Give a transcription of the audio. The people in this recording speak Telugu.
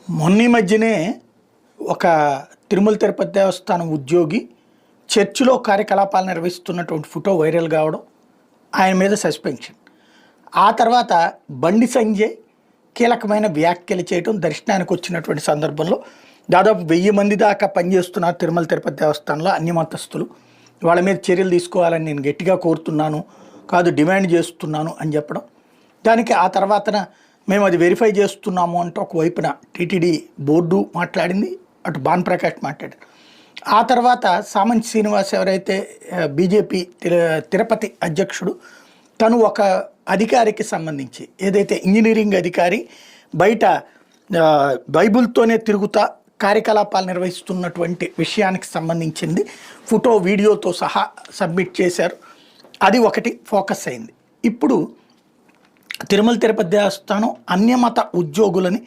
మొన్న ఈ మధ్యనే ఒక తిరుమల తిరుపతి దేవస్థానం ఉద్యోగి చర్చిలో కార్యకలాపాలు నిర్వహిస్తున్నటువంటి ఫోటో వైరల్ కావడం, ఆయన మీద సస్పెన్షన్. ఆ తర్వాత బండి సంజయ్ కీలకమైన వ్యాఖ్యలు చేయడం, దర్శనానికి వచ్చినటువంటి సందర్భంలో దాదాపు 1000 మంది దాకా పనిచేస్తున్నారు తిరుమల తిరుపతి దేవస్థానంలో అన్యమతస్థులు. వాళ్ళ మీద చర్యలు తీసుకోవాలని నేను గట్టిగా కోరుతున్నాను, కాదు డిమాండ్ చేస్తున్నాను అని చెప్పడం. దానికి ఆ తర్వాతన మేము అది వెరిఫై చేస్తున్నాము అంటూ ఒకవైపున టీటీడీ బోర్డు మాట్లాడింది, అటు భాన్ ప్రకాష్ మాట్లాడారు. ఆ తర్వాత సామంత్ శ్రీనివాస్ ఎవరైతే బీజేపీ తిరుపతి అధ్యక్షుడు, తను ఒక అధికారికి సంబంధించి ఏదైతే ఇంజనీరింగ్ అధికారి బయట బైబుల్తోనే తిరుగుతా కార్యకలాపాలు నిర్వహిస్తున్నటువంటి విషయానికి సంబంధించింది ఫోటో వీడియోతో సహా సబ్మిట్ చేశారు. అది ఒకటి ఫోకస్ అయింది. ఇప్పుడు తిరుమల తిరుపతి దేవస్థానం అన్యమత ఉద్యోగులని